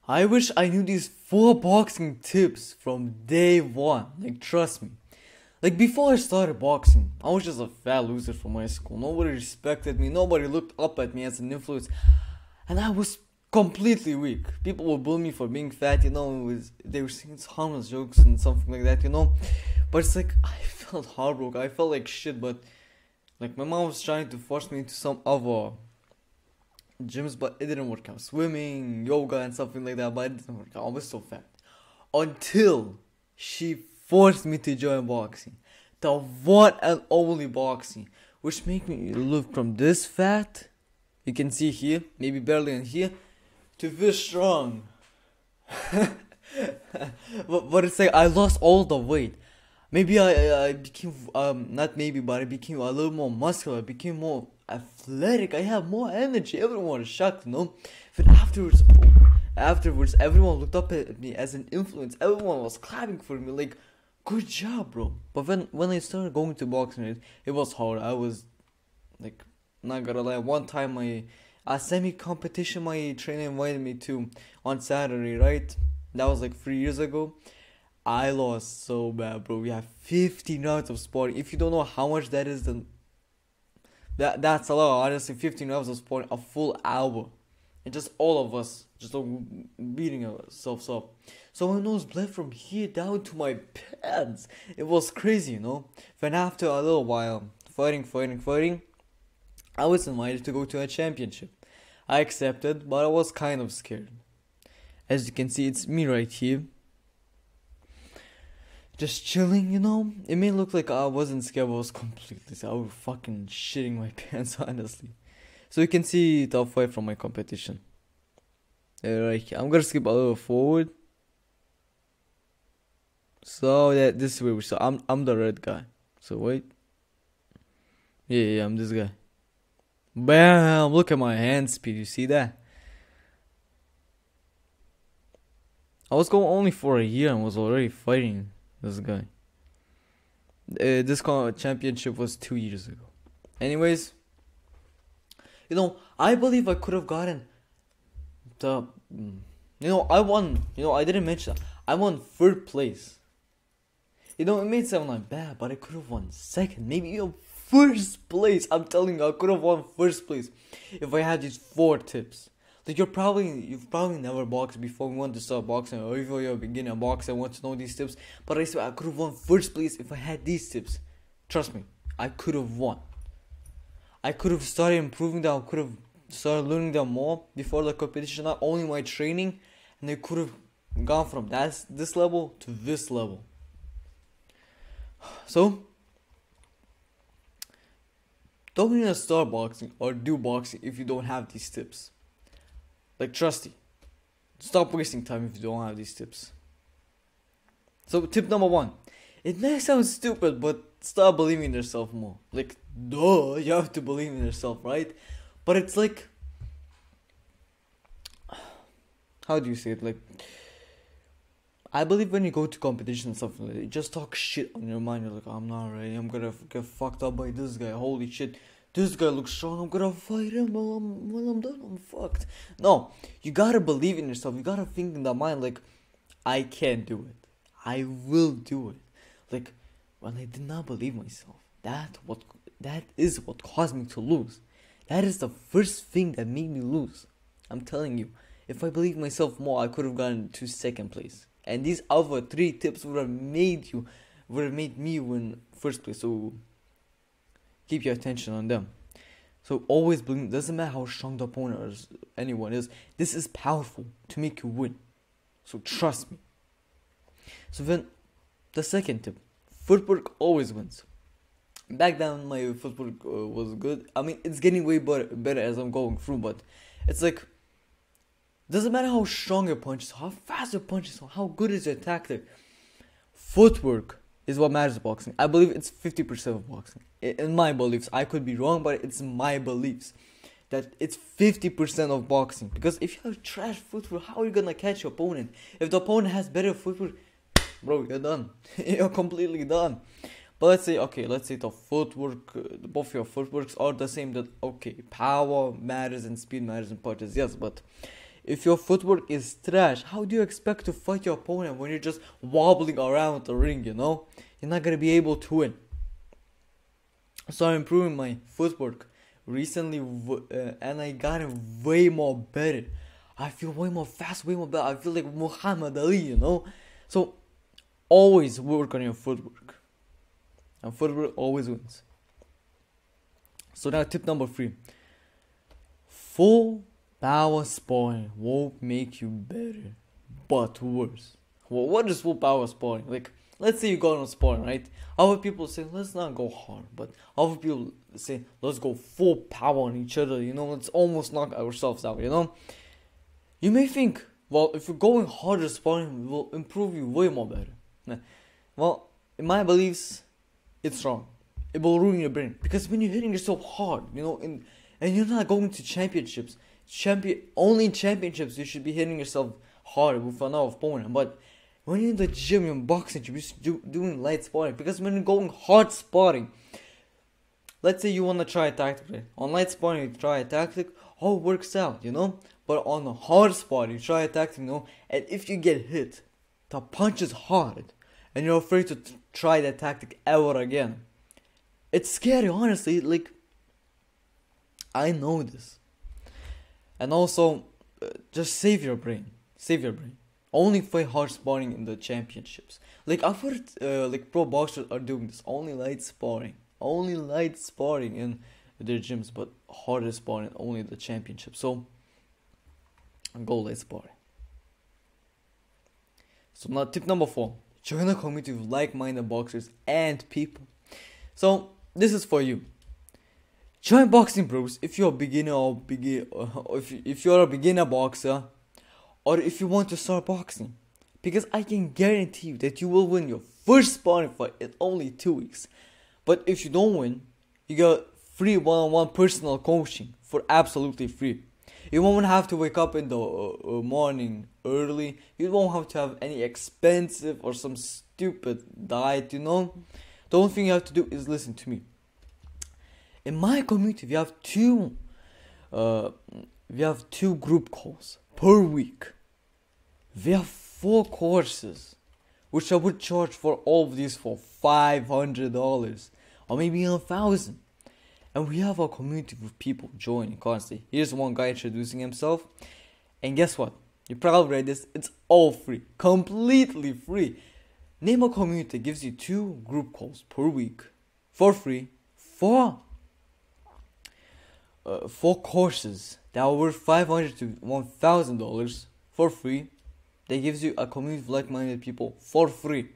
I wish I knew these 4 boxing tips from day one. Like, trust me. Like, before I started boxing, I was just a fat loser from my school. Nobody respected me. Nobody looked up at me as an influence. And I was completely weak. People would bully me for being fat, they were saying harmless jokes and something like that. But it's like, I felt heartbroken. I felt like shit, but like my mom was trying to force me into some other gyms, but it didn't work out. Swimming, yoga, and something like that, but it didn't work out. I was so fat. Until she forced me to join boxing. The one and only boxing. Which made me look from this fat, you can see here, maybe barely in here, to this strong. but it's like I lost all the weight. Maybe I became, not maybe, but I became a little more muscular. I became more athletic. I have more energy. Everyone was shocked. But afterwards, everyone looked up at me as an influence. Everyone was clapping for me. Like, good job, bro. But when I started going to boxing, it was hard. I was, like, not gonna lie. One time, my semi-competition, my trainer invited me to on Saturday, right? That was like 3 years ago. I lost so bad, bro. We have 15 rounds of sparring. If you don't know how much that is, then that's a lot. Honestly, 15 rounds of sparring, a full hour, and just all of us just beating ourselves up. So my nose bled from here down to my pants. It was crazy. Then after a little while, fighting, I was invited to go to a championship. I accepted, but I was kind of scared. As you can see, it's me right here. Just chilling, It may look like I wasn't scared, but I was completely. I was fucking shitting my pants, honestly. So you can see top 5 from my competition. Right here. I'm gonna skip a little forward. So this is where we saw. I'm the red guy. So wait. Yeah, I'm this guy. Bam! Look at my hand speed. You see that? I was going only for a year and was already fighting this guy. This championship was 2 years ago. Anyways, I believe I could have gotten the. I won. I didn't mention that. I won 3rd place. It may sound like bad, but I could have won 2nd, maybe even 1st place. I'm telling you, I could have won 1st place if I had these 4 tips. Like you've probably never boxed before. You want to start boxing, or if you're a beginner boxer and want to know these tips. But I swear I could have won 1st place if I had these tips. Trust me, I could have won. I could have started improving them. I could have started learning them more before the competition. Not only my training, and I could have gone from this level to this level. So, don't even start boxing or do boxing if you don't have these tips. Like, trust me. Stop wasting time if you don't have these tips. So, tip number 1. It may sound stupid, but start believing in yourself more. Like, duh, you have to believe in yourself, right? But it's like, how do you say it? Like, I believe when you go to competition and stuff like that, you just talk shit on your mind. You're like, I'm not ready. I'm gonna get fucked up by this guy. Holy shit. This guy looks strong. I'm gonna fight him. When I'm done, I'm fucked. No, you gotta believe in yourself. You gotta think in that mind like, I can do it. I will do it. Like, when I did not believe myself, that is what caused me to lose. That is the first thing that made me lose. I'm telling you, if I believed myself more, I could have gotten to 2nd place. And these other 3 tips would have made me win 1st place. So keep your attention on them. So always believe. Doesn't matter how strong the opponent or anyone is. This is powerful to make you win. So trust me. So then, the 2nd tip: footwork always wins. Back then, my footwork was good. I mean, it's getting way better as I'm going through. But it's like, doesn't matter how strong your punch is, how fast your punch is, how good is your tactic. Footwork is what matters in boxing. I believe it's 50% of boxing. In my beliefs, I could be wrong, but it's my beliefs that it's 50% of boxing. Because if you have trash footwork, how are you gonna catch your opponent? If the opponent has better footwork, bro, you're done. You're completely done. But let's say the footwork, both your footworks are the same. That okay, power matters and speed matters in punches. Yes, but If your footwork is trash, how do you expect to fight your opponent when you're just wobbling around the ring, you know? You're not gonna be able to win. So I'm improving my footwork recently, and I got it way more better. I feel way more fast, way more better. I feel like Muhammad Ali, you know? So always work on your footwork. And footwork always wins. So now tip number 3. Full power sparring won't make you better, but worse. Well, what is full power sparring? Like, let's say you go on sparring, right? Other people say, let's not go hard. But other people say, let's go full power on each other, you know? Let's almost knock ourselves out, you know? You may think, well, if you're going harder sparring, it will improve you way more better. Nah. Well, in my beliefs, it's wrong. It will ruin your brain. Because when you're hitting yourself hard, you know, and you're not going to championships, only in championships you should be hitting yourself hard with another opponent. But when you're in the gym, you're in boxing, you're doing light sparring. Because when you're going hard sparring, let's say you want to try a tactic, right? On light sparring, you try a tactic, all works out, you know? But on a hard sparring, you try a tactic, you know? And if you get hit, the punch is hard, and you're afraid to try that tactic ever again. It's scary, honestly. Like, I know this. And also, just save your brain. Save your brain. Only fight hard sparring in the championships. Like, I've heard like pro boxers are doing this. Only light sparring. Only light sparring in their gyms, but harder sparring only the championships. So, go light sparring. So now tip number 4. Join a community of like-minded boxers and people. So, this is for you. Join Boxing Bros if you're a beginner or if you're a beginner boxer, or if you want to start boxing. Because I can guarantee you that you will win your first sparring fight in only 2 weeks. But if you don't win, you got free one-on-one personal coaching for absolutely free. You won't have to wake up in the morning early. You won't have to have any expensive or some stupid diet, you know. The only thing you have to do is listen to me. In my community, we have two group calls per week. We have 4 courses, which I would charge for all of these for $500 or maybe $1,000. And we have a community with people joining constantly. Here's one guy introducing himself. And guess what? You probably read this. It's all free. Completely free. Name a community that gives you 2 group calls per week for free for 4 courses that are worth $500 to $1,000 for free. That gives you a community of like-minded people for free.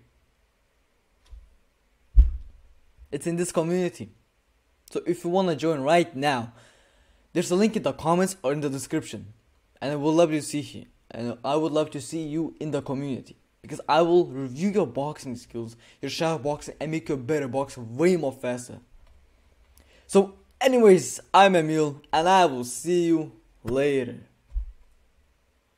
It's in this community. So if you want to join right now, there's a link in the comments or in the description. And I would love to see you. And I would love to see you in the community. Because I will review your boxing skills, your shadow boxing, and make you a better boxer way more faster. So anyways, I'm Emil, and I will see you later.